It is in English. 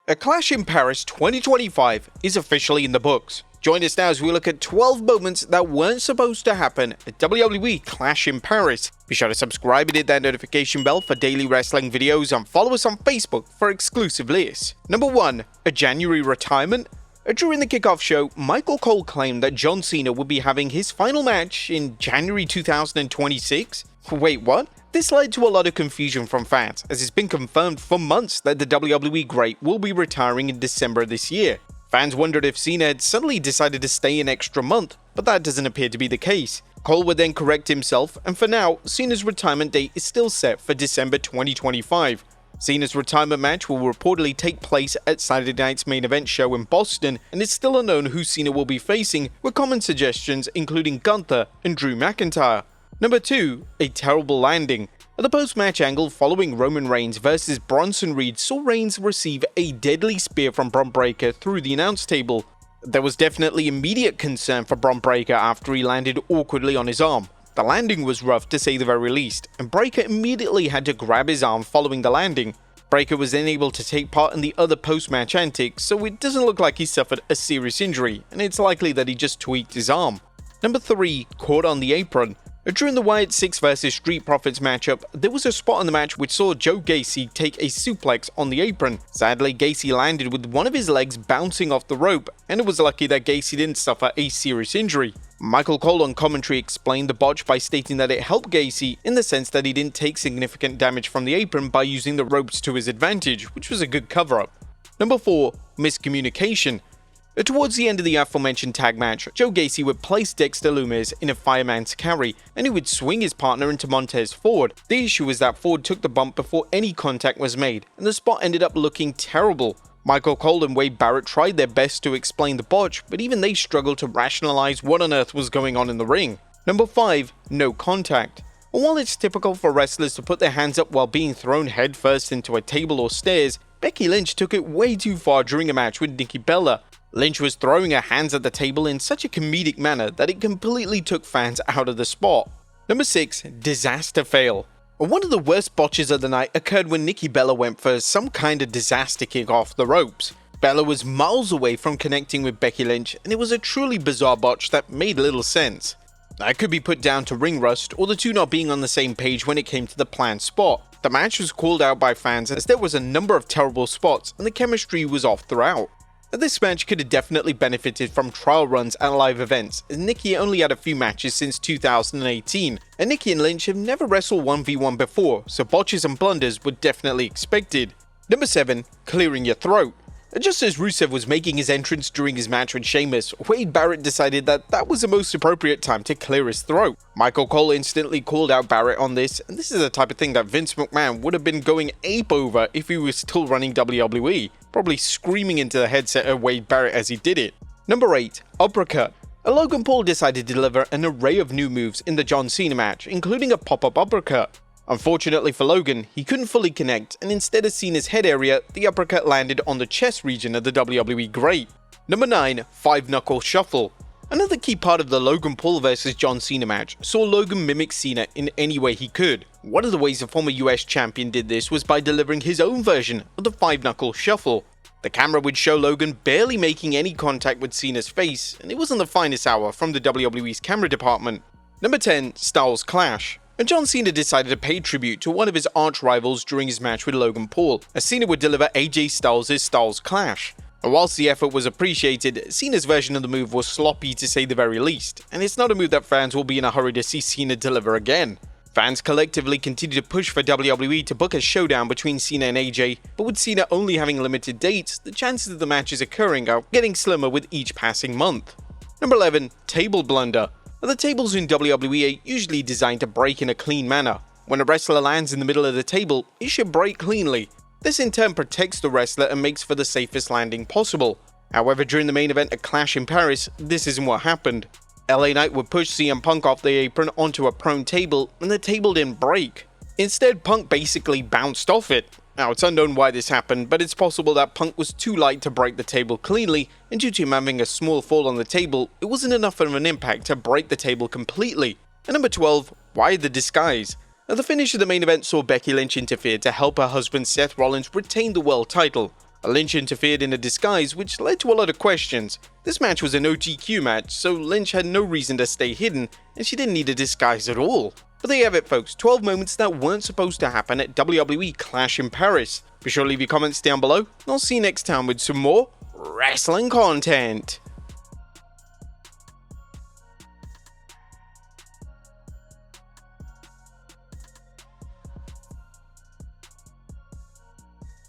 A Clash in Paris 2025 is officially in the books. Join us now as we look at 12 moments that weren't supposed to happen at WWE Clash in Paris. Be sure to subscribe and hit that notification bell for daily wrestling videos and follow us on Facebook for exclusive lists. Number 1. A January retirement. During the kickoff show, Michael Cole claimed that John Cena would be having his final match in January 2026. Wait, what? This led to a lot of confusion from fans, as it's been confirmed for months that the WWE Great will be retiring in December this year. Fans wondered if Cena had suddenly decided to stay an extra month, but that doesn't appear to be the case. Cole would then correct himself, and for now, Cena's retirement date is still set for December 2025. Cena's retirement match will reportedly take place at Saturday night's main event show in Boston, and it's still unknown who Cena will be facing, with common suggestions including Gunther and Drew McIntyre. Number 2. A terrible landing. At the post-match angle following Roman Reigns versus Bronson Reed saw Reigns receive a deadly spear from Bron Breaker through the announce table. There was definitely immediate concern for Bron Breaker after he landed awkwardly on his arm. The landing was rough to say the very least, and Breaker immediately had to grab his arm following the landing. Breaker was then able to take part in the other post-match antics, so it doesn't look like he suffered a serious injury, and it's likely that he just tweaked his arm. Number 3. Caught on the apron. During the Wyatt 6 vs Street Profits matchup, there was a spot in the match which saw Joe Gasey take a suplex on the apron. Sadly, Gasey landed with one of his legs bouncing off the rope, and it was lucky that Gasey didn't suffer a serious injury. Michael Cole on commentary explained the botch by stating that it helped Gasey in the sense that he didn't take significant damage from the apron by using the ropes to his advantage, which was a good cover-up. Number 4. Miscommunication. Towards the end of the aforementioned tag match, Joe Gasey would place Dexter Lumis in a fireman's carry, and he would swing his partner into Montez Ford. The issue was that Ford took the bump before any contact was made, and the spot ended up looking terrible. Michael Cole and Wade Barrett tried their best to explain the botch, but even they struggled to rationalize what on earth was going on in the ring. Number 5. No contact. While it's typical for wrestlers to put their hands up while being thrown headfirst into a table or stairs, Becky Lynch took it way too far during a match with Nikki Bella. Lynch was throwing her hands at the table in such a comedic manner that it completely took fans out of the spot. Number 6. Disaster fail. One of the worst botches of the night occurred when Nikki Bella went for some kind of disaster kick off the ropes. Bella was miles away from connecting with Becky Lynch, and it was a truly bizarre botch that made little sense. That could be put down to ring rust or the two not being on the same page when it came to the planned spot. The match was called out by fans as there was a number of terrible spots and the chemistry was off throughout. This match could have definitely benefited from trial runs at live events, as Nikki only had a few matches since 2018, and Nikki and Lynch have never wrestled 1v1 before, so botches and blunders were definitely expected. Number 7. Clearing your throat. Just as Rusev was making his entrance during his match with Sheamus, Wade Barrett decided that was the most appropriate time to clear his throat. Michael Cole instantly called out Barrett on this, and this is the type of thing that Vince McMahon would have been going ape over if he was still running WWE, probably screaming into the headset of Wade Barrett as he did it. Number 8. Uppercut. Logan Paul decided to deliver an array of new moves in the John Cena match, including a pop-up uppercut. Unfortunately for Logan, he couldn't fully connect, and instead of Cena's head area, the uppercut landed on the chest region of the WWE Great. Number 9. 5-knuckle shuffle. Another key part of the Logan Paul vs John Cena match saw Logan mimic Cena in any way he could. One of the ways the former US champion did this was by delivering his own version of the 5-knuckle shuffle. The camera would show Logan barely making any contact with Cena's face, and it wasn't the finest hour from the WWE's camera department. Number 10. Styles clash. John Cena decided to pay tribute to one of his arch rivals during his match with Logan Paul, as Cena would deliver AJ Styles' Styles Clash. And whilst the effort was appreciated, Cena's version of the move was sloppy to say the very least, and it's not a move that fans will be in a hurry to see Cena deliver again. Fans collectively continue to push for WWE to book a showdown between Cena and AJ, but with Cena only having limited dates, the chances of the matches occurring are getting slimmer with each passing month. Number 11. Table blunder. The tables in WWE are usually designed to break in a clean manner. When a wrestler lands in the middle of the table, it should break cleanly. This in turn protects the wrestler and makes for the safest landing possible. However, during the main event at Clash in Paris, this isn't what happened. LA Knight would push CM Punk off the apron onto a prone table, and the table didn't break. Instead, Punk basically bounced off it. Now, it's unknown why this happened, but it's possible that Punk was too light to break the table cleanly, and due to him having a small fall on the table, it wasn't enough of an impact to break the table completely. And number 12, why the disguise? Now, the finish of the main event saw Becky Lynch interfere to help her husband Seth Rollins retain the world title. Lynch interfered in a disguise, which led to a lot of questions. This match was an OTQ match, so Lynch had no reason to stay hidden, and she didn't need a disguise at all. But there you have it, folks, 12 moments that weren't supposed to happen at WWE Clash in Paris. Be sure to leave your comments down below, and I'll see you next time with some more wrestling content.